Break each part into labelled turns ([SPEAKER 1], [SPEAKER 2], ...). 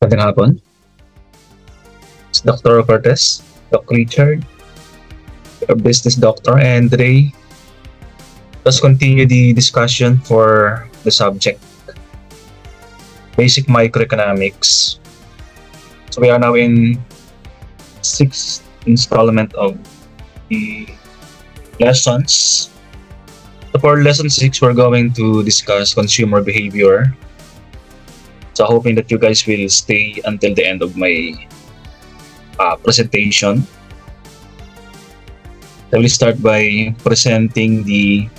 [SPEAKER 1] Magandang hapon. It's Dr. Cortez, Dr. Richard, a business doctor, and today let's continue the discussion for the subject basic microeconomics. So we are now in 6th installment of the lessons. So for lesson 6, we're going to discuss consumer behavior. So hoping that you guys will stay until the end of my presentation. I will start by presenting the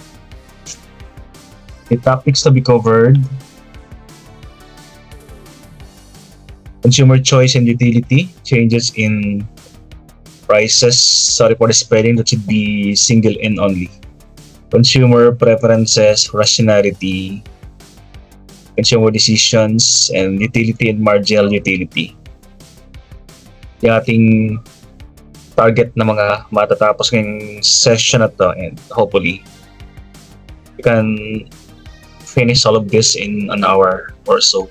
[SPEAKER 1] topics to be covered. Consumer choice and utility, changes in prices. Sorry for the spelling, that should be single N only. Consumer preferences, rationality, consumer decisions, and utility and marginal utility. Yung ating target na mga matatapos ngayong session na to, and hopefully we can finish all of this in an hour or so.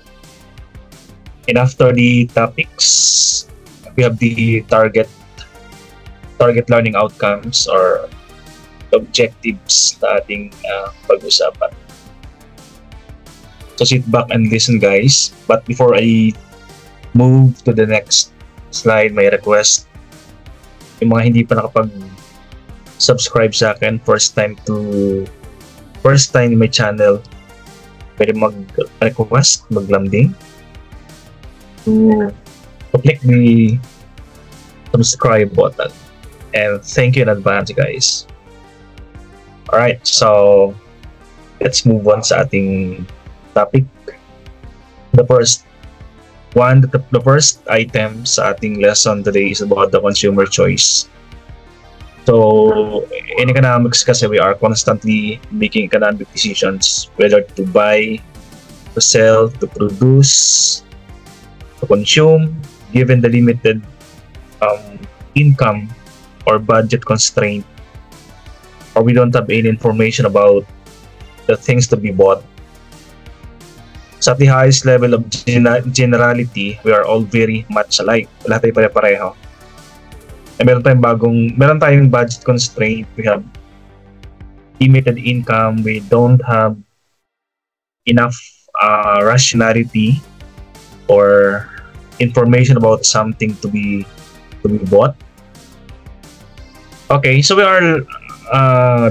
[SPEAKER 1] And after the topics, we have the target learning outcomes or objectives na ating pag-usapan. So sit back and listen, guys. But before I move to the next slide, may request. Yung mga hindi pa nakapag-subscribe sa akin, first time in my channel, pwede mag-request, maglambing to click the subscribe button. And thank you in advance, guys. Alright, so let's move on sa ating topic. The first item sa ating lesson today is about the consumer choice. So in economics kasi, we are constantly making economic decisions whether to buy, to sell, to produce, to consume, given the limited income or budget constraint, or we don't have any information about the things to be bought. So at the highest level of generality, we are all very much alike. Lahat tayo pare-pareho. Meron tayong budget constraint. We have limited income. We don't have enough rationality or information about something to be bought. Okay, so we are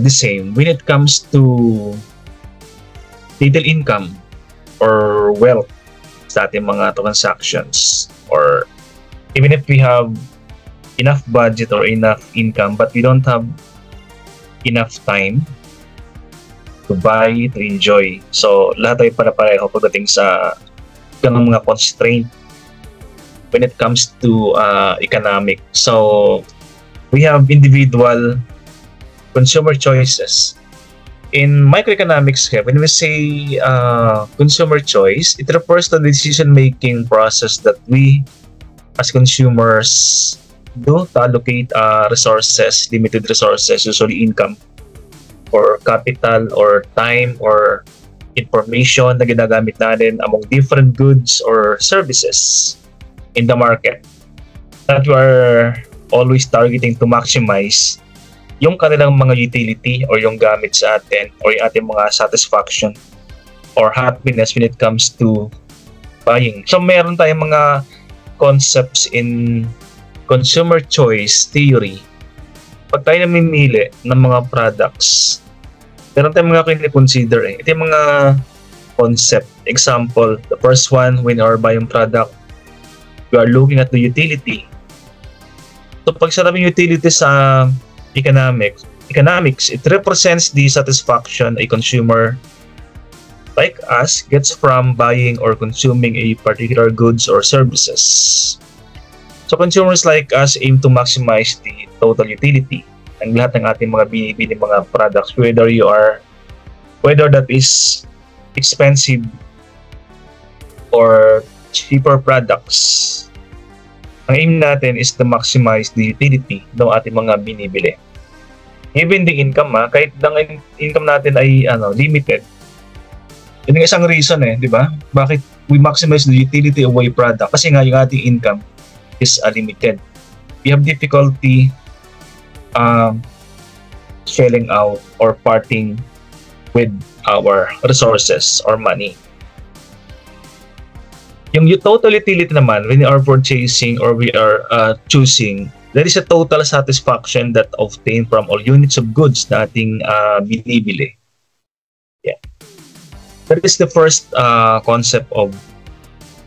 [SPEAKER 1] the same when it comes to little income or wealth sa ating mga transactions, or even if we have enough budget or enough income but we don't have enough time to buy, to enjoy. So lahat tayo para-pareho pagdating sa ganung mga constraint when it comes to economic. So we have individual consumer choices. In microeconomics, when we say consumer choice, it refers to the decision-making process that we as consumers do to allocate resources, limited resources, usually income or capital or time or information na ginagamit natin among different goods or services in the market, that we are always targeting to maximize yung kanilang mga utility or yung gamit sa atin or yung ating mga satisfaction or happiness when it comes to buying. So meron tayong mga concepts in consumer choice theory. Pag tayo namimili ng mga products, meron tayong mga kine-consider Ito yung mga concept. Example, the first one, when you are buying product, you are looking at the utility. So pag sinabing utility sa economics, it represents the satisfaction a consumer like us gets from buying or consuming a particular goods or services. So consumers like us aim to maximize the total utility ng lahat ng ating mga binibili mga products, whether that is expensive or cheaper products. Ang aim natin is to maximize the utility ng ating mga binibili. Even the income, kahit ang income natin ay limited. Yun yung isang reason di ba? Bakit we maximize the utility of a product? Kasi nga yung ating income is limited. We have difficulty shelling out or parting with our resources or money. Yung total utility naman, when we are purchasing or we are choosing, there is a total satisfaction that obtained from all units of goods na ating binibili. Yeah. That is the first concept of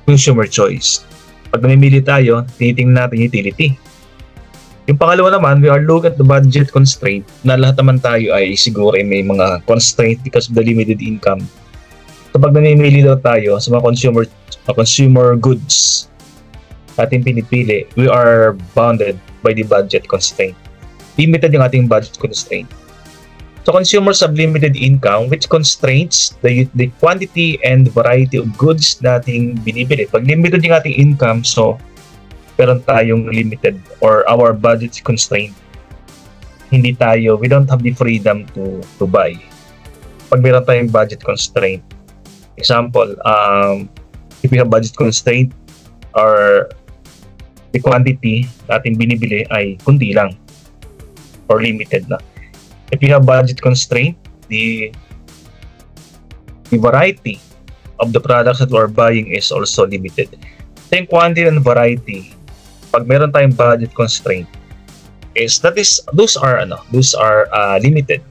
[SPEAKER 1] consumer choice. Pag namimili tayo, tinitingnan natin utility. Yung pangalawa naman, we are looking at the budget constraint na lahat naman tayo ay siguro may mga constraint because of the limited income. So pag namimili daw tayo sa mga consumer goods ating pinipili, we are bounded by the budget constraint. Limited yung ating budget constraint. So consumers have limited income which constrains the quantity and variety of goods nating binibili. Pag limited yung ating income, so meron tayong limited or our budget constraint. We don't have the freedom to buy. Pag meron tayong budget constraint, example, if we have budget constraint or the quantity natin binibili ay kunti lang or limited na. If you have budget constraint, the variety of the products that we are buying is also limited. Yung quantity and variety, pag meron tayong budget constraint, those are limited.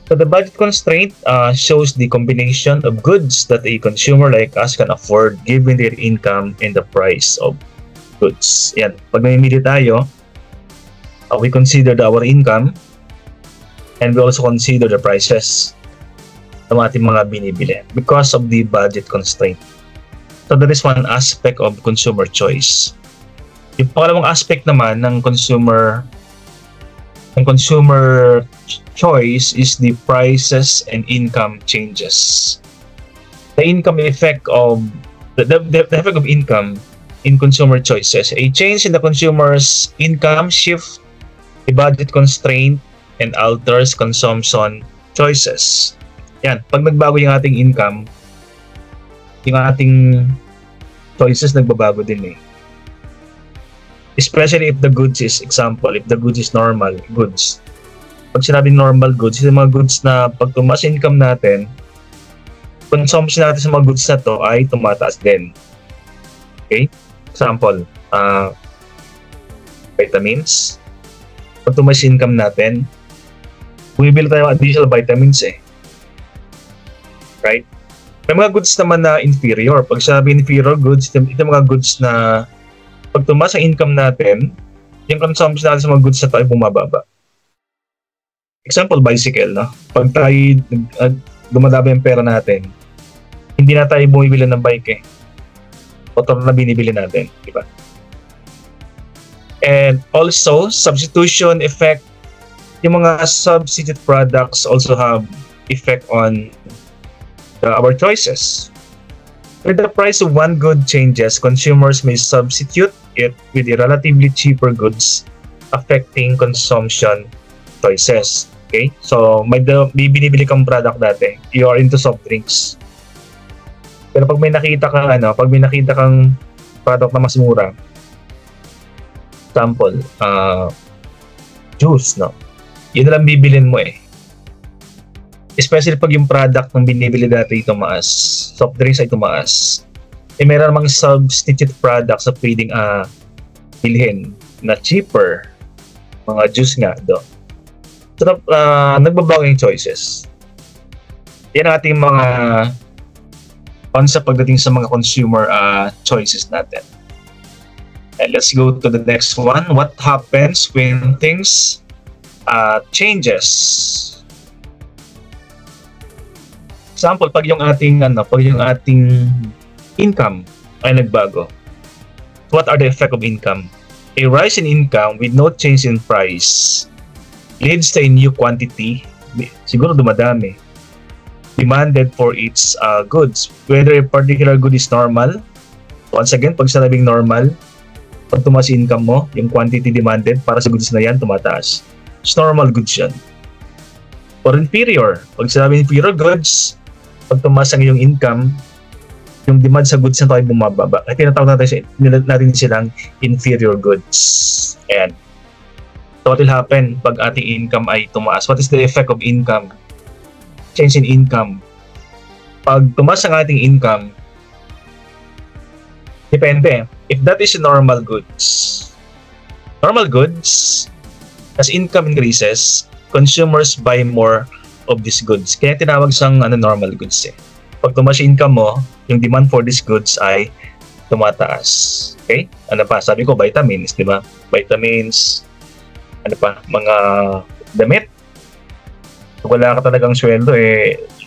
[SPEAKER 1] So the budget constraint shows the combination of goods that a consumer like us can afford given their income and the price of goods. Yan. Pag namimili tayo, we consider our income and we also consider the prices ng ating mga binibili because of the budget constraint. So that is one aspect of consumer choice. Yung pangalawang aspect naman ng consumer choice is the prices and income changes. The income effect of the effect of income in consumer choices. A change in the consumer's income shift the budget constraint and alters consumption choices. Yan, pag nagbago yung ating income, yung ating choices nagbabago din Especially if the goods is, example, if the goods is normal goods. Pag sinabing normal goods, yung mga goods na pag tumaas income natin, consumption natin sa mga goods na to ay tumataas din. Okay? Example, vitamins. Pag tumaas income natin, bumibili tayo ng additional vitamins Right? May mga goods naman na inferior. Pag sabi inferior goods, ito mga goods na pag tumaas ang income natin, yung consumption natin sa mga goods na tayo bumababa. Example, bicycle, no? Pag tayo dumadami ang pera natin, hindi na tayo bumibili ng bike motor na binibili natin, di ba? And also, substitution effect. Yung mga substitute products also have effect on our choices. When the price of one good changes, consumers may substitute it with the relatively cheaper goods, affecting consumption choices. Okay? So, may binibili kang product dati, you are into soft drinks. Pero pag may nakita kang product na mas mura, example, juice, no? Yun na lang bibilin mo Especially pag yung product ng binibili dati tumaas, soft drinks ay tumaas. Meron namang substitute products sa pwedeng bilhin na cheaper. Mga juice nga do. So, nagbabago yung choices. Yan ang ating mga concept pagdating sa mga consumer choices natin. And let's go to the next one. What happens when things changes? Example, pag yung ating income ay nagbago. What are the effect of income? A rise in income with no change in price leads to a new quantity, siguro dumadami, demanded for its goods. Whether a particular good is normal, once again, pag sinabing normal, pag tumaas income mo, yung quantity demanded para sa goods na yan, tumataas. normal goods yan. Or inferior. Pag sinabi inferior goods, pag tumaas ang iyong income, yung demand sa goods na ito ay bumababa. Kaya tinatawag natin silang inferior goods. And so what will happen pag ating income ay tumaas? What is the effect of income? Change in income. Pag tumaas ang ating income, depende. If that is normal goods, as income increases, consumers buy more of these goods. Kaya tinawag siyang normal goods eh. Pag tumaas yung income mo, yung demand for these goods ay tumataas. Okay? Ano pa? Sabi ko, vitamins, di ba? Vitamins, ano pa? Mga damit. Pag wala ka talagang sweldo,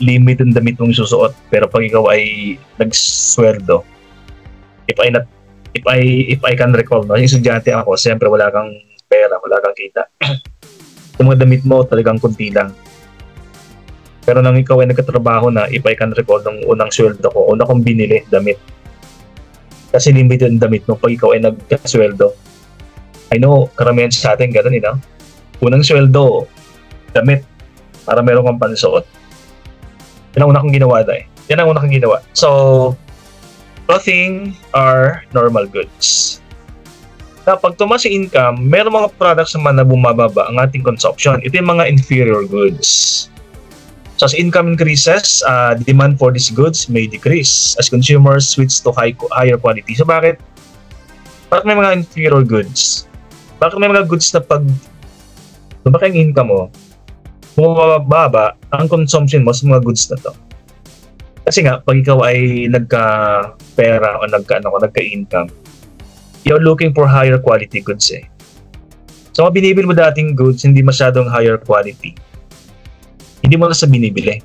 [SPEAKER 1] limit yung damit mong susuot. Pero pag ikaw ay nagsweldo, if I can recall, no? Yung estudyante ako, siyempre wala kang pera, wala kang kita. Yung mga damit mo talagang kunti lang. Pero nang ikaw ay nagkatrabaho na, if I can recall, nung unang sweldo ko, una kong binili damit. Kasi limited yung damit mo pag ikaw ay nagkasweldo. I know, karamihan sa atin gano'n, you know? Unang sweldo, damit, para meron kang pansuot. Yan ang una kong ginawa. So, clothing are normal goods. Pag tumaas yung income, meron mga products naman na bumababa ang ating consumption. Ito yung mga inferior goods. So as income increases, demand for these goods may decrease as consumers switch to higher quality. So bakit may mga inferior goods? Bakit may mga goods na pag lumaki ang income mo, bumababa ang consumption mo sa mga goods na to? Kasi nga, pag ikaw ay nagka-pera o nagka-income, you're looking for higher quality goods eh. So, mga binibili mo dating goods, hindi masyadong higher quality. Hindi mo na sa binibili.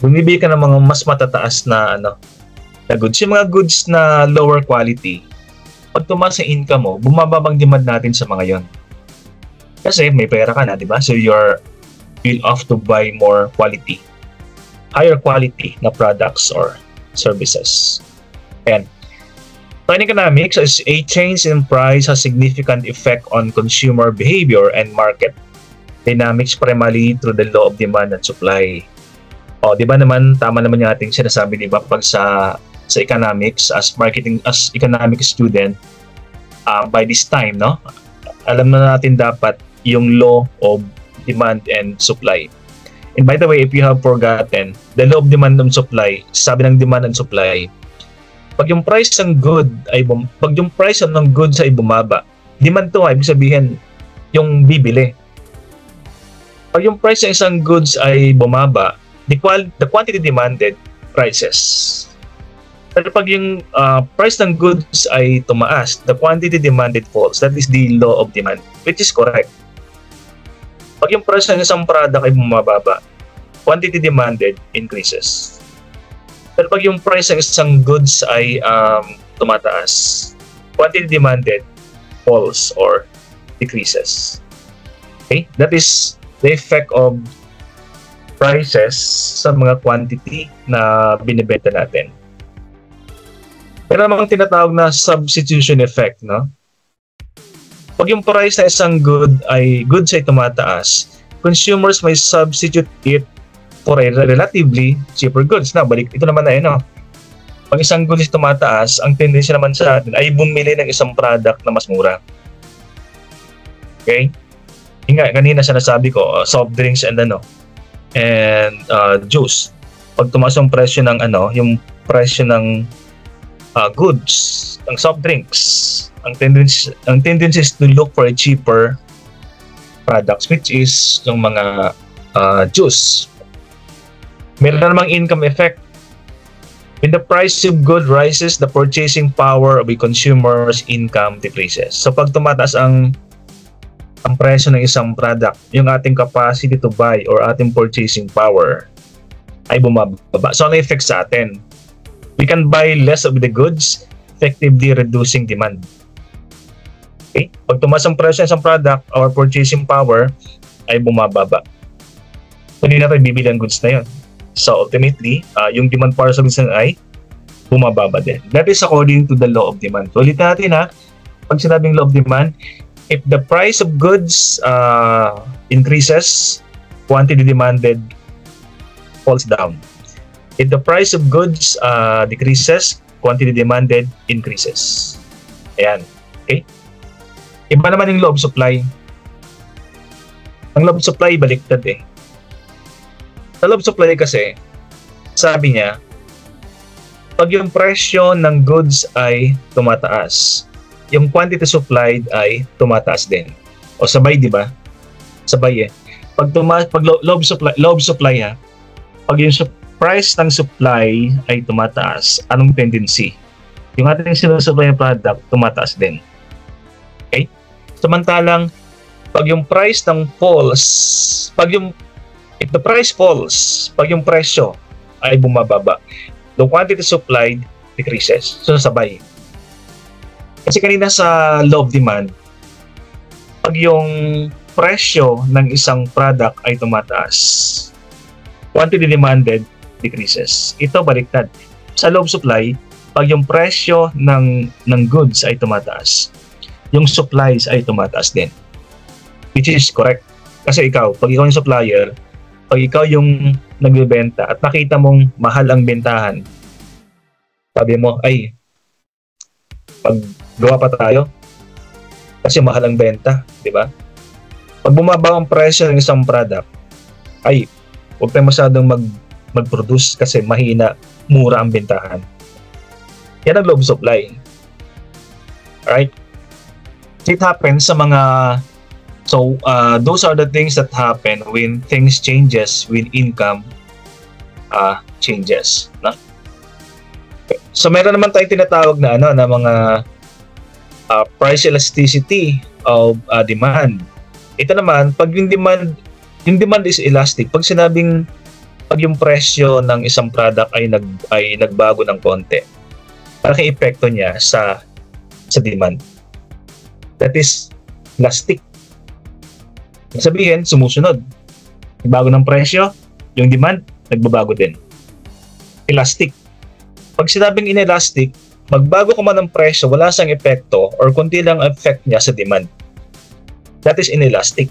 [SPEAKER 1] Bumibili ka ng mga mas matataas na goods. Yung mga goods na lower quality, pag tumaas ang income mo, bumababang demand natin sa mga yon. Kasi may pera ka na, di ba? So, you're off to buy more quality. Higher quality na products or services. And in economics, a change in price has significant effect on consumer behavior and market dynamics primarily through the law of demand and supply. O, di ba naman, tama naman yung ating sinasabi, di ba, pag sa economics, as economic student, by this time, no, alam na natin dapat yung law of demand and supply. And by the way, if you have forgotten, the law of demand and supply, sabi ng demand and supply, pag yung price ng goods ay bumaba, demand to, ibig sabihin yung bibili. Pag yung price ng isang goods ay bumaba, the quantity demanded rises. Pero pag yung price ng goods ay tumaas, the quantity demanded falls. That is the law of demand, which is correct. Pag yung price ng isang product ay bumababa, quantity demanded increases. Pero pag yung price ng isang goods ay tumataas, quantity demanded falls or decreases. Okay? That is the effect of prices sa mga quantity na binibenta natin. Pero namang tinatawag na substitution effect, no? Pag yung price na isang goods ay tumataas, consumers may substitute it for a relatively cheaper goods. Na, ito naman na no? Pag isang goods tumataas, ang tendency naman sa atin ay bumili ng isang product na mas mura. Okay? Kanina sinasabi ko, soft drinks and juice. Pag tumaas yung presyo ng yung presyo ng goods, ng soft drinks, ang tendency is to look for a cheaper products, which is yung mga juice. Meron na namang income effect. When the price of good rises, the purchasing power of a consumer's income decreases. So pag tumataas ang presyo ng isang product, yung ating capacity to buy or ating purchasing power ay bumababa. So ano effect sa atin? We can buy less of the goods, effectively reducing demand. Okay? Pag tumaas ang presyo ng isang product, our purchasing power ay bumababa. So hindi natin bibili ang goods na yun. So ultimately, yung demand para sa goods na ay bumababa din. That is according to the law of demand. So ulit natin pag sinabing law of demand, If the price of goods increases, quantity demanded falls down. If the price of goods decreases, quantity demanded increases. Ayan. Okay? Iba naman yung law of supply. Ang law of supply, baliktad eh. Sa law of supply kasi, sabi niya, pag yung presyo ng goods ay tumataas, yung quantity supplied ay tumataas din. O sabay, di ba? Sabay eh. Pag law of supply ha, pag yung price ng supply ay tumataas, anong tendency? Yung ating sinusupply ng product, tumataas din. Okay? Samantalang, pag yung price ng falls, if the price falls, pag yung presyo ay bumababa, the quantity supplied decreases. So, sabay. Kasi kanina sa law of demand, pag yung presyo ng isang product ay tumataas, quantity demanded decreases. Ito baliktad. Sa law of supply, pag yung presyo ng goods ay tumataas, yung supplies ay tumataas din. Which is correct. Kasi ikaw, pag ikaw yung supplier, pag ikaw yung nagbebenta at nakita mong mahal ang bentahan, sabi mo, ay, pag gawa pa tayo, kasi mahal ang benta, di ba? Pag bumaba ang presyo ng isang product, ay, huwag tayo masyadong mag-produce kasi mahina, mura ang bentahan. Yan ang law of supply. Alright? It happens sa mga those are the things that happen when things changes, when income changes. No? So meron naman tayong tinatawag na na mga price elasticity of demand. Ito naman, pag yung demand is elastic, pag sinabing pag yung presyo ng isang product ay nagbago ng konti, parang epekto niya sa demand. That is elastic. Sabihin, sumusunod. Bago ng presyo, yung demand, nagbabago din. Elastic. Pag sinabing inelastic, magbago ka man ng presyo, wala siyang epekto or kunti lang effect niya sa demand. That is inelastic.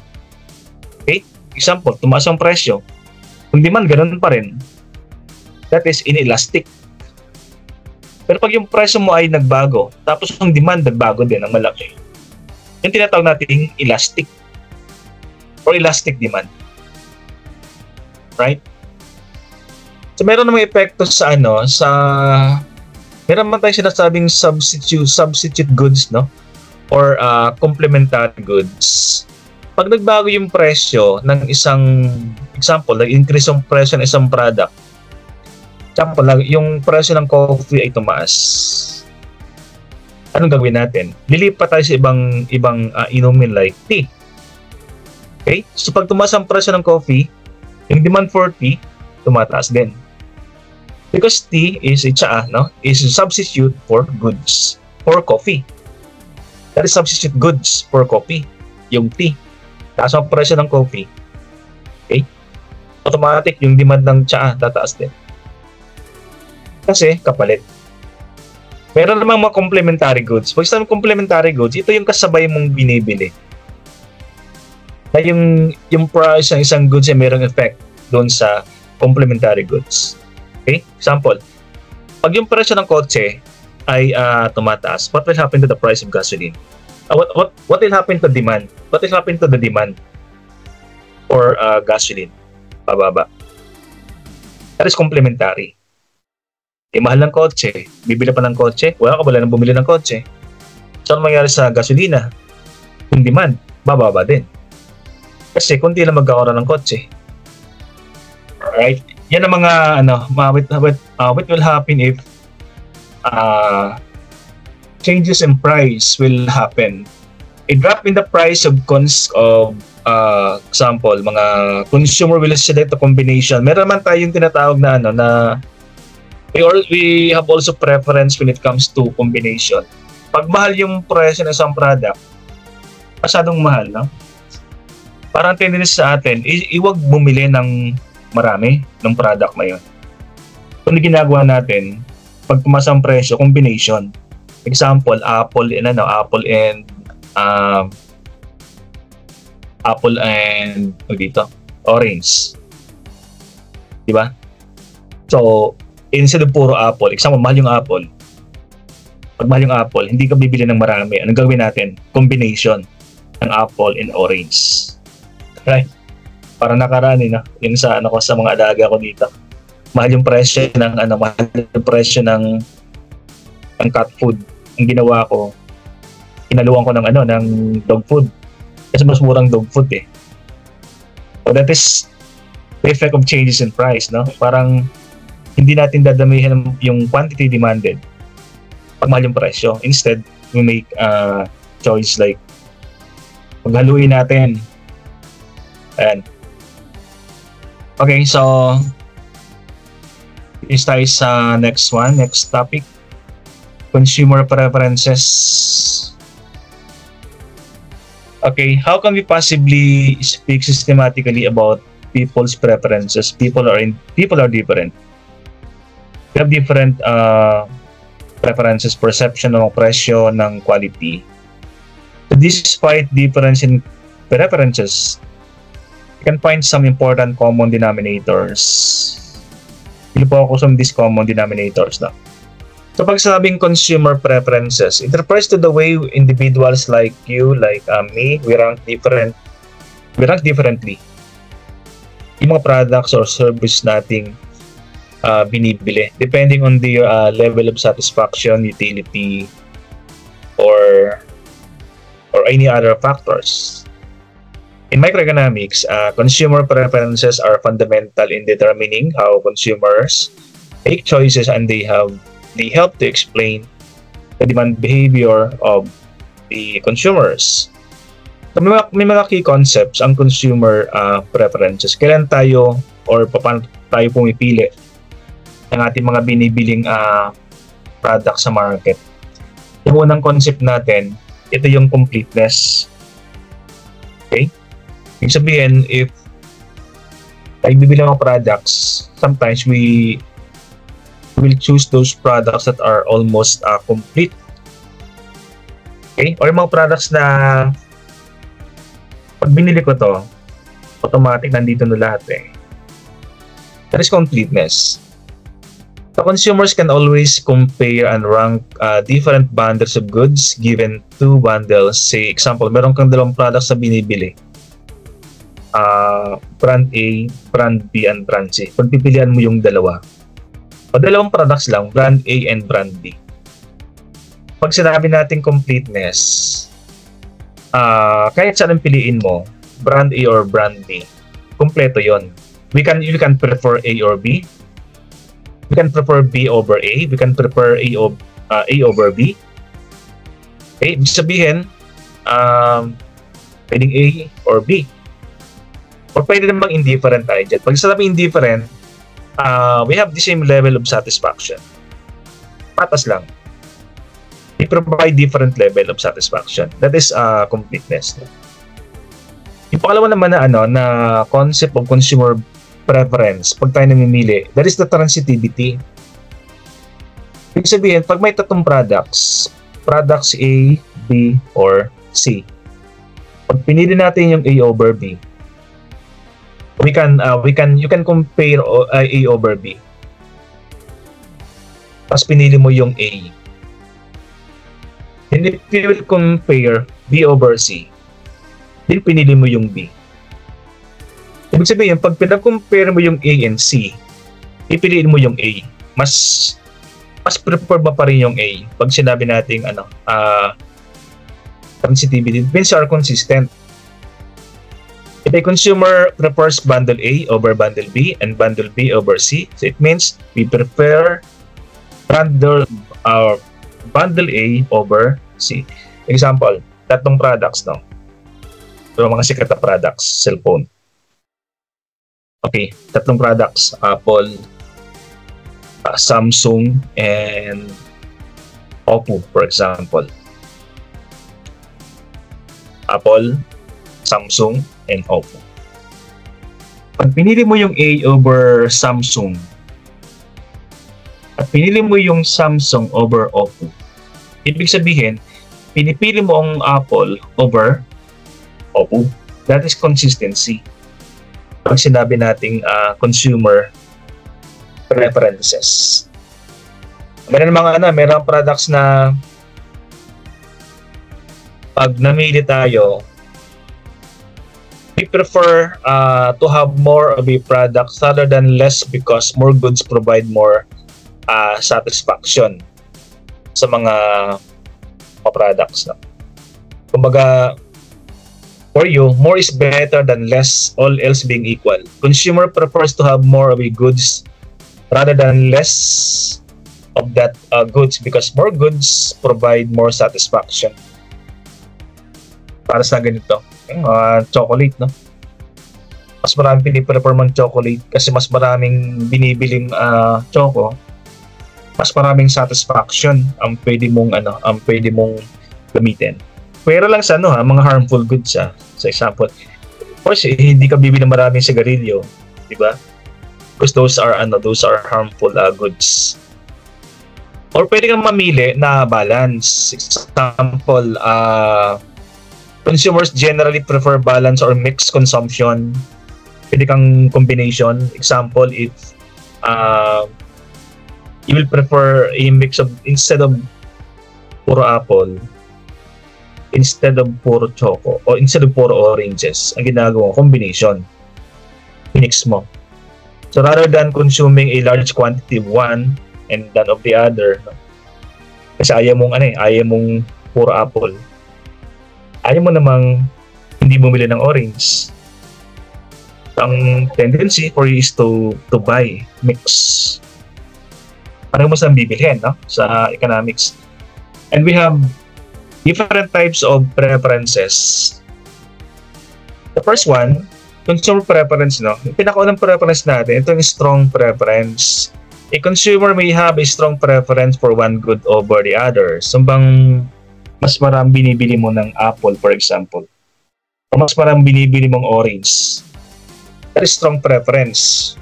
[SPEAKER 1] Okay? Example, tumaas ang presyo. Yung demand, ganun pa rin. That is inelastic. Pero pag yung presyo mo ay nagbago, tapos yung demand nagbago din ng malaki, yung tinatawag natin elastic or elastic demand. Right? So meron namang epekto sa meron naman tayong sinasabing substitute goods, no? Or complementary goods. Pag nagbago yung presyo ng isang, example, nag-increase yung presyo ng isang product. Example, yung presyo ng coffee ay tumaas. Anong gagawin natin? Lilipat tayo sa ibang inumin like tea. Okay? So pag tumaas ang presyo ng coffee, yung demand for tea, tumataas din. Because tea is is a substitute for goods, for coffee. That is substitute goods for coffee, yung tea. Taas ang presyo ng coffee. Okay? Automatic, yung demand ng tsaa, tataas din. Kasi, kapalit. Meron namang mga complementary goods. Pag sabi complementary goods, ito yung kasabay mong binibili. Na yung price ng isang goods ay mayroong effect doon sa complementary goods. Okay? Example, pag yung presyo ng kotse ay tumataas, what will happen to the price of gasoline? What will happen to demand? What will happen to the demand for gasoline? Pababa. That is complementary. Mahal ng kotse, bibili pa ng kotse, wala ka nang bumili ng kotse. So, ano mangyari sa gasolina? Yung demand, bababa din. Kasi kunti lang magkakaroon ng kotse. Alright? Yan ang mga what will happen if changes in price will happen. A drop in the price of example, mga consumer will select a combination. Meron man tayong tinatawag na na we have also preference when it comes to combination. Pag mahal yung presyo ng isang product, masyadong mahal, no? Parang tendency sa atin, iwag bumili ng marami ng product na yun. Kung ginagawa natin, pag tumaas ang presyo, combination. Example, Apple and Apple and dito, orange. Di ba? So, instead of puro Apple, example, mahal yung Apple. Pag mahal yung Apple, hindi ka bibili ng marami. Anong gawin natin? Combination ng Apple and orange. Right? Para nakaraan yung sa ko sa mga alaga ko dito. Mahal yung presyo ng cat food. Ang ginawa ko, kinaluan ko ng dog food. Kasi mas murang dog food eh. So that is the effect of changes in price, no? Parang hindi natin dadamihan yung quantity demanded pag mahal yung presyo. Instead, we make choice like paghaluin natin. Ayan. Okay, so is tayo sa next topic. Consumer preferences. Okay, how can we possibly speak systematically about people's preferences? People are different. We have different preferences, perception ng presyo, ng quality. So despite difference in preferences, you can find some important common denominators. I-focus on these common denominators na. So pag sabing consumer preferences, it refers to the way individuals like you, like me, we rank differently yung mga products or service nating binibili depending on the level of satisfaction, utility, or any other factors. In microeconomics, consumer preferences are fundamental in determining how consumers make choices, and they help to explain the demand behavior of the consumers. So may mga key concepts ang consumer preferences. Kailan tayo or paano tayo pumipili ng ating mga binibiling products sa market. Yung unang concept natin, ito yung completeness. Okay? Ibig sabihin, if tayo bibili ng products, sometimes we will choose those products that are almost complete. Okay? Or yung mga products na pag binili ko to, automatic nandito na lahat eh. That is completeness. So consumers can always compare and rank different bundles of goods given two bundles. Say, example, meron kang dalawang products na binibili. Brand A, brand B, and brand C. Pagpipilian mo yung dalawa. O dalawang products lang, brand A and brand B. Pag sinabi natin completeness, kahit saan ang piliin mo, brand A or brand B, kompleto yon. You can prefer A or B. We can prefer B over A. We can prefer A over B. Okay, ibig sabihin, pwedeng A or B. Or pwede namang indifferent tayo dyan. Pag sabi indifferent, we have the same level of satisfaction. Patas lang. We provide different level of satisfaction. That is completeness. Yung pangalawa naman na concept of consumer preference, pag tayo namimili, that is the transitivity. Ibig sabihin, pag may tatlong products A, B, or C, pag pinili natin yung A over B, you can compare A over B. Tapos pinili mo yung A. And if you will compare B over C, then pinili mo yung B. Ibig sabihin, pag pinag-compare mo yung A and C, ipiliin mo yung A. Mas prefer ba pa rin yung A? Pag sinabi natin transitivity, it means are consistent. If a consumer prefers bundle A over bundle B and bundle B over C, so it means we prefer bundle A over C. Example, tatlong products, no? So, mga sikat na products, cellphone. Okay, tatlong products, Apple, Samsung, and Oppo, for example. Apple, Samsung, and Oppo. Pag pinili mo yung A over Samsung at pinili mo yung Samsung over Oppo, ibig sabihin, pinipili mo ang Apple over Oppo. That is consistency. Pag sinabi nating consumer preferences. Merong products na pag namili tayo, we prefer to have more of a product rather than less because more goods provide more satisfaction sa mga products. No? Kumbaga, for you, more is better than less, all else being equal. Consumer prefers to have more of a goods rather than less of that goods because more goods provide more satisfaction. Para sa ganito, chocolate, no? Mas maraming piniprefer mang chocolate kasi mas maraming binibiling choco, mas maraming satisfaction ang pwede mong gamitin. Pero lang sa mga harmful goods sa example. Of course, hindi ka bibili ng maraming sigarilyo, di ba? Because those are harmful goods. Or pwede kang mamili na balance. Example, consumers generally prefer balance or mixed consumption. Pwede kang combination. Example, if you will prefer a mix of, instead of puro apple, instead of puro choco, or instead of puro oranges, ang ginagawa, combination. Mix mo. So rather than consuming a large quantity of one and then of the other, no? Kasi ayaw mong puro apple. Ayaw mo namang hindi bumili ng orange. Ang tendency for you is to buy mix. Parang mo saan bibilhin, no? Sa economics. And we have different types of preferences. The first one, consumer preference, no? Yung pinakaunang preference natin, ito yung strong preference. A consumer may have a strong preference for one good over the other. Sumbang mas marang binibili mo ng apple, for example, o mas marang binibili mong orange. That is strong preference.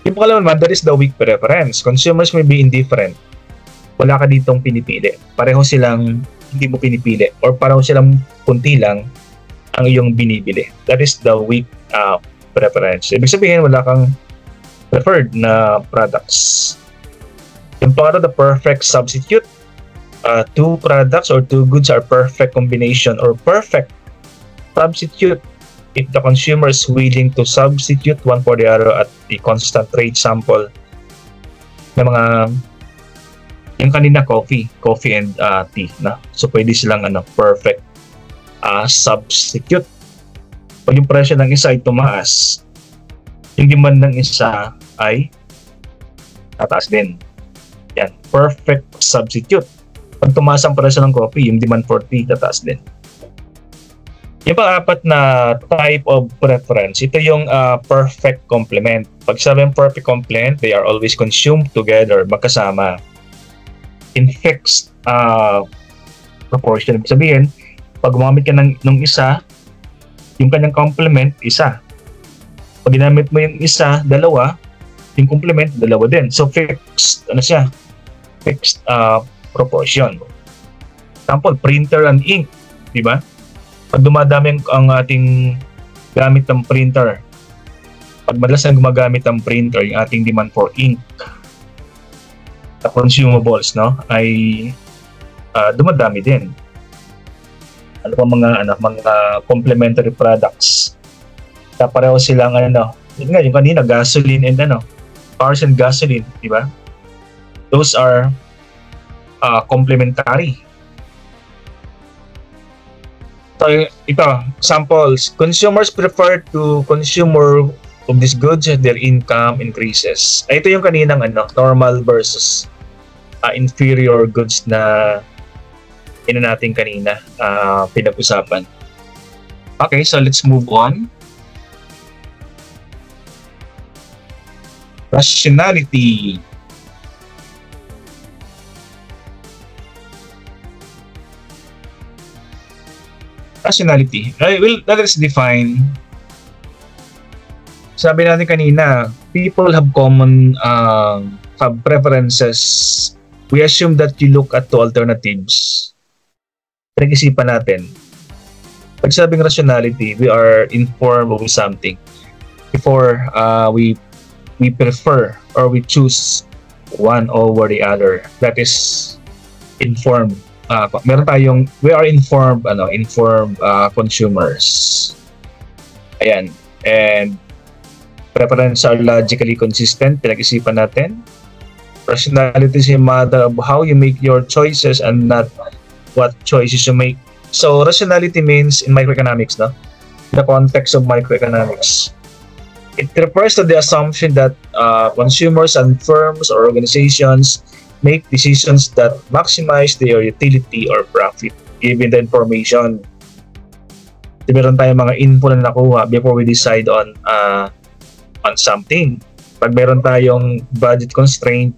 [SPEAKER 1] Yung pangalawa naman, that is the weak preference. Consumers may be indifferent. Wala ka ditong pinipili. Pareho silang hindi mo pinipili or pareho silang kunti lang ang iyong binibili. That is the weak preference. Ibig sabihin, wala kang preferred na products. Yung pangalawa, the perfect substitute. Two products or two goods are perfect combination or perfect substitute if the consumer is willing to substitute one for the other at the constant rate. Sample ng mga yung kanina coffee and tea na. So pwede silang perfect substitute. Pag yung presyo ng isa ay tumaas, yung demand ng isa ay tataas din. Yan, perfect substitute. Pag tumaas ang presyo ng coffee, yung demand for tea tataas din. Yung pang-apat na type of preference, ito yung perfect complement. Pag sabing perfect complement, they are always consumed together, magkasama. In fixed proportion. Ibig sabihin, pag gumamit ka ng isa, yung kanyang complement, isa. Pag ginamit mo yung isa, dalawa, yung complement, dalawa din. So fixed, siya? Fixed proportion. Example, printer and ink, di ba? Pag dumadami ang ating gamit ng printer, pag madalas na gumagamit ang printer, yung ating demand for ink, the consumables, no, ay dumadami din. Ano pa mga complementary products. Pareho silang yun nga, yung kanina, gasoline and cars and gasoline, di ba? Those are complementary. So, ito, samples. Consumers prefer to consume more of these goods as their income increases. Ito yung kaninang normal versus inferior goods na natin kanina pinag-usapan. Okay, so let's move on. Rationality. Rationality. Well, that is defined. Sabi natin kanina, people have common have preferences. We assume that you look at two alternatives. Pinag-isipan natin. Pag sabing rationality, we are informed of something before we prefer or we choose one over the other. That is informed. We are informed consumers. Ayan. And preference are logically consistent. Pinag-isipan natin. Rationality is a matter of how you make your choices and not what choices you make. So rationality means in microeconomics, no? In the context of microeconomics, it refers to the assumption that consumers and firms or organizations make decisions that maximize their utility or profit given the information. Meron tayong mga info na nakuha before we decide on something. Pag meron tayong budget constraint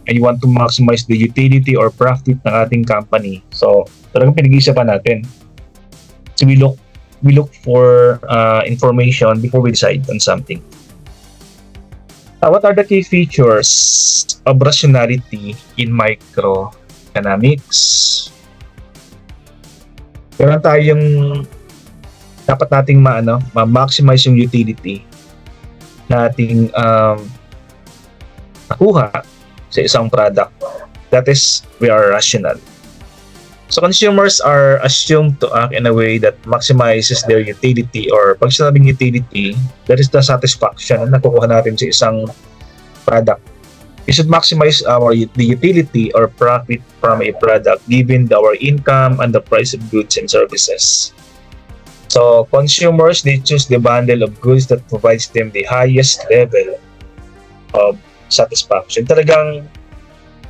[SPEAKER 1] and you want to maximize the utility or profit ng ating company, so talagang pinag-iisipan natin. So we look for information before we decide on something. What are the key features of rationality in microeconomics? Meron tayong dapat nating ma-maximize yung utility nating nakuha sa isang product. That is, we are rational. So consumers are assumed to act in a way that maximizes their utility, or pag sinabing utility, that is the satisfaction na nakukuha natin sa isang product. We should maximize the utility or profit from a product given our income and the price of goods and services. So consumers, they choose the bundle of goods that provides them the highest level of satisfaction. Talagang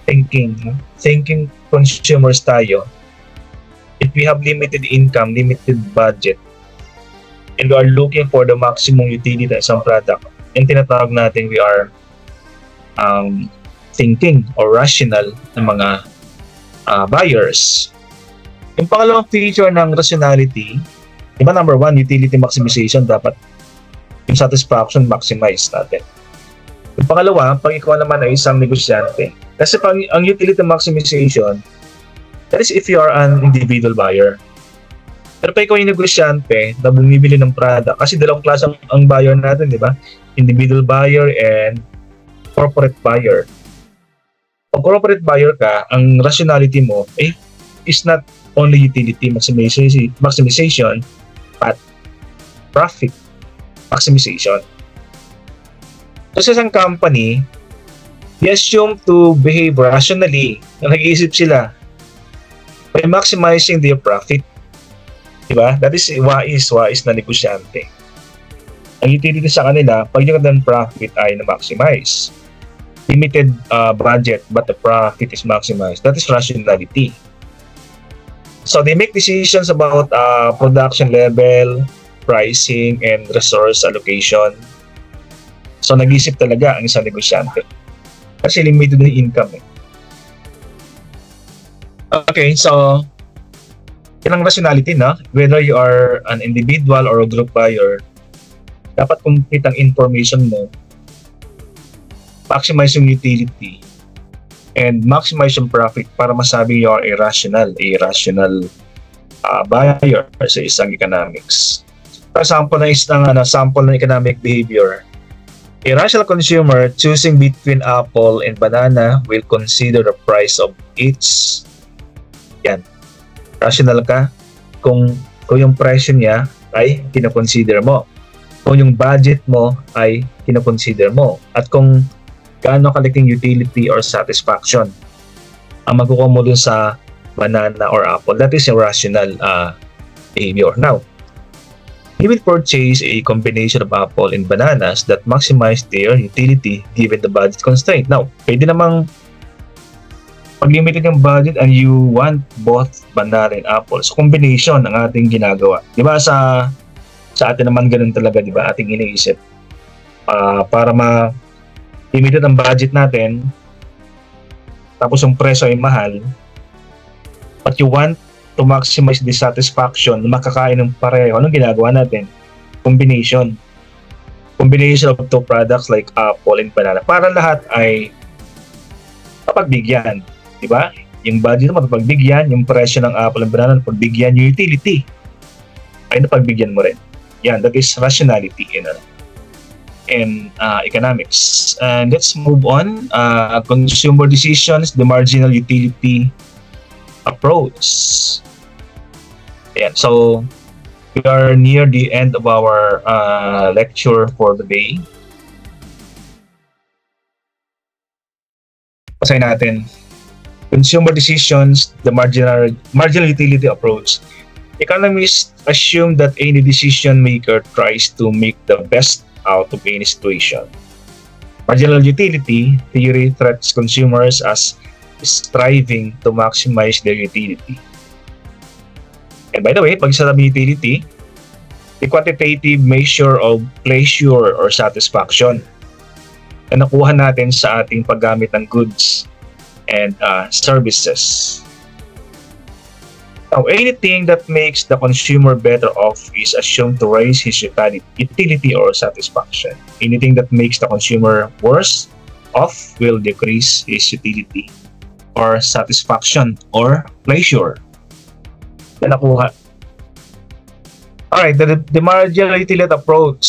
[SPEAKER 1] thinking consumers tayo. If we have limited income, limited budget, and we are looking for the maximum utility ng isang product, and tinatawag natin we are thinking or rational ng mga buyers. Yung pangalawang feature ng rationality, diba, number one, utility maximization, dapat yung satisfaction maximize natin. Yung pangalawa, pag ikaw naman ay isang negosyante, kasi pag ang utility maximization, that is if you are an individual buyer. Pero pag ikaw yung negosyante na bumibili ng product, kasi dalawang klase ang buyer natin, di ba? Individual buyer and corporate buyer. Pag corporate buyer ka, ang rationality mo is not only utility maximization, but profit maximization. So sa isang company, they assume to behave rationally. Nag-iisip sila by maximizing their profit. Diba? That is wais na negosyante. Ang utility sa kanila, pag yung kanilang profit ay na-maximize. Limited budget, but the profit is maximized. That is rationality. So they make decisions about production level, pricing, and resource allocation. So nag-isip talaga ang isang negosyante. Kasi limited na income. Okay, so yan ang rationality, no? Whether you are an individual or a group buyer, dapat complete ang information mo, maximize yung utility, and maximize yung profit para masabi you are a rational buyer sa isang economics. For example, sample ng economic behavior. A rational consumer choosing between apple and banana will consider the price of each. Yan. Rational ka kung yung presyo niya ay kinoconsider mo. Kung yung budget mo ay kinoconsider mo. At kung gaano kalaking utility or satisfaction ang magkukuha mo dun sa banana or apple. That is a rational behavior. Now, you will purchase a combination of apple and bananas that maximize their utility given the budget constraint. Now, pwede namang pag limited yung budget and you want both banana and apple. So, combination ang ating ginagawa. Diba sa atin naman ganun talaga, diba? Ating iniisip. Para limited ang budget natin, tapos yung presyo ay mahal, but you want to maximize the satisfaction na makakain ng pareho. Anong ginagawa natin? Combination of two products like apple and banana para lahat ay pagbigyan, di ba? Yung budget mo pagbigyan, yung presyo ng apple and banana pagbigyan, yung utility ay napagbigyan mo rin. Yan, that is rationality in economics. And let's move on. Consumer decisions, the marginal utility approach. Yan, so we are near the end of our lecture for the day. Basahin natin. Consumer decisions, the marginal utility approach. Economists assume that any decision maker tries to make the best out of any situation. Marginal utility theory treats consumers as striving to maximize their utility. And by the way, pag sabi utility, the quantitative measure of pleasure or satisfaction na nakuha natin sa ating paggamit ng goods and services. Now, anything that makes the consumer better off is assumed to raise his utility or satisfaction. Anything that makes the consumer worse off will decrease his utility or satisfaction or pleasure na nakuha. Alright, the marginal utility approach.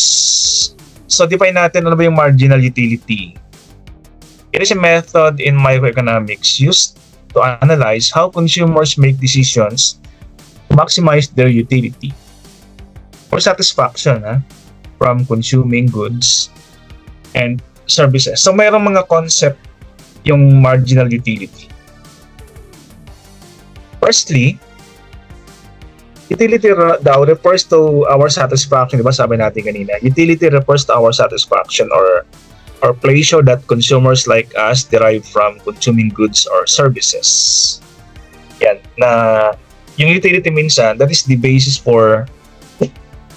[SPEAKER 1] So, define natin ano ba yung marginal utility. It is a method in microeconomics used to analyze how consumers make decisions to maximize their utility or satisfaction from consuming goods and services. So, mayroong mga concept yung marginal utility. Firstly, utility daw refers to our satisfaction. Diba sabi natin kanina? Utility refers to our satisfaction or pleasure that consumers like us derive from consuming goods or services. Yan. Na yung utility minsan, that is the basis for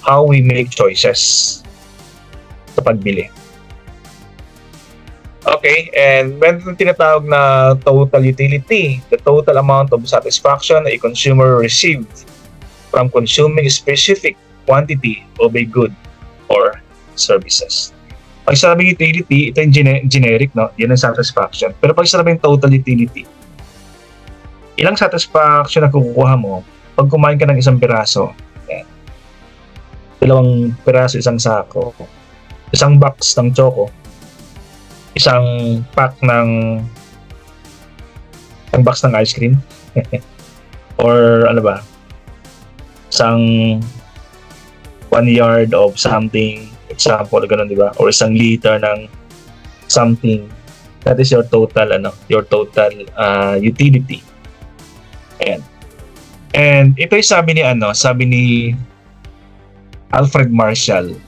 [SPEAKER 1] how we make choices sa pagbili. Okay, and when tinatawag na total utility, the total amount of satisfaction a consumer received from consuming a specific quantity of a good or services. Pag sabing utility, ito yung generic, no? Yan ang satisfaction. Pero pag sabing total utility, ilang satisfaction na kukuha mo pag kumain ka ng isang piraso? Yan. 2 piraso, isang sako. Isang box ng choco. Isang pack ng box ng ice cream. Or ano ba? Isang 1 yard of something. Example, ganun, di ba? Or 1 liter ng something. That is your total, utility. Ayan. And ito yung sabi ni Alfred Marshall.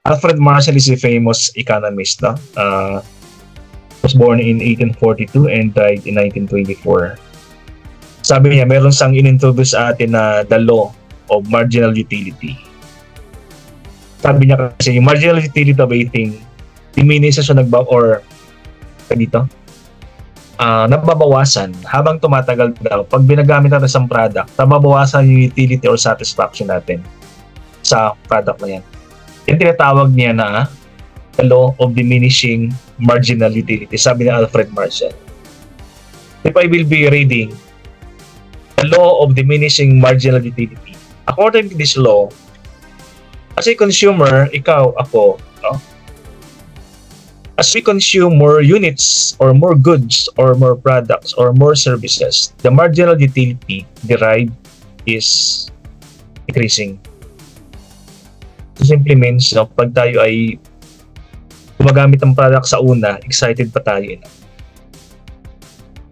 [SPEAKER 1] Alfred Marshall is a famous economist, no? Was born in 1842 and died in 1924. Sabi niya, meron siyang inintroduce sa atin na the law of marginal utility. Sabi niya kasi, yung marginal utility of a thing, diminishes siya nababawasan habang tumatagal daw. Pag binagamit natin sa product, nababawasan yung utility or satisfaction natin sa product na yan. Yung tinatawag niya na the law of diminishing marginal utility. Sabi ni Alfred Marshall. If I will be reading the law of diminishing marginal utility. According to this law, as a consumer, ikaw, ako, no? As we consume more units or more goods or more products or more services, the marginal utility derived is decreasing. It simply means, no, pag tayo ay gumagamit ng product sa una, excited pa tayo. No?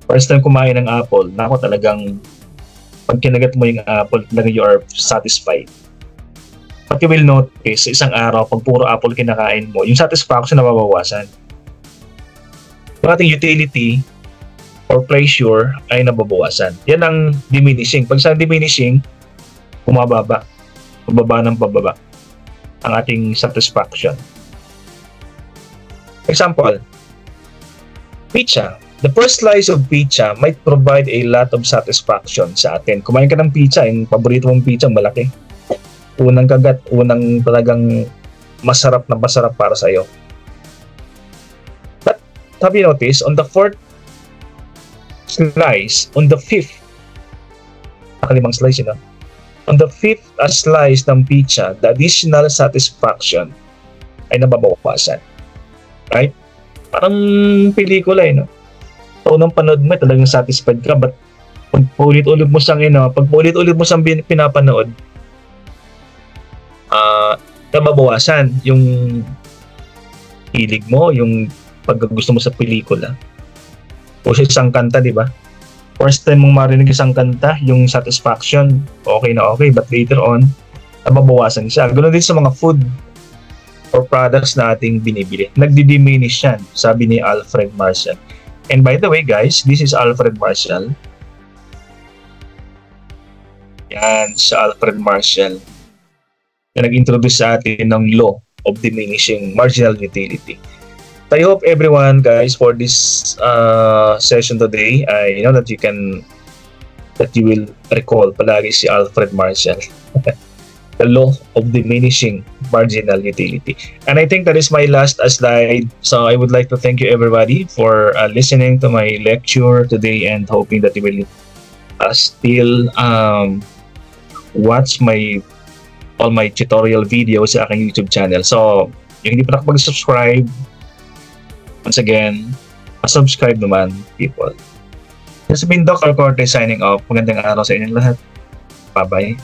[SPEAKER 1] First time kumain ng apple, nako talagang pag kinagat mo yung apple, talagang you are satisfied. But you will notice, sa isang araw, pag puro apple kinakain mo, yung satisfaction na mabawasan. Yung ating utility or pleasure ay nababawasan. Yan ang diminishing. Pag sa diminishing, bumababa. Pababa ng pababa ang ating satisfaction. Example, pizza. The first slice of pizza might provide a lot of satisfaction sa atin. Kumain ka ng pizza, yung paborito mong pizza, malaki. Unang kagat, unang talagang masarap para sa iyo. But have you noticed, on the 4th slice, on the 5th, nakalimang slice, you know? On the fifth slice ng pizza, the additional satisfaction ay nababawasan. Right? Parang pelikula no? So, nung panood mo, talagang satisfied ka, but pag paulit-ulit mo siyang pinapanood, nababawasan yung hilig mo, yung paggusto mo sa pelikula. O sa isang kanta, di ba? First time mong marinig isang kanta, yung satisfaction, okay na okay, but later on, nababawasan siya. Ganoon din sa mga food or products na ating binibili. Nagdi-diminish yan, sabi ni Alfred Marshall. And by the way, guys, this is Alfred Marshall. Yan, sa Alfred Marshall na nag-introduce sa atin ng law of diminishing marginal utility. I hope everyone, guys, for this session today, I know that you will recall palagi si Alfred Marshall. The law of diminishing marginal utility. And I think that is my last slide. So I would like to thank you everybody for listening to my lecture today and hoping that you will still watch all my tutorial videos sa aking YouTube channel. So, yung hindi pa nakapag-subscribe, once again, subscribe naman, people. This has been Dr. Corte signing off. Magandang araw sa inyong lahat. Bye-bye.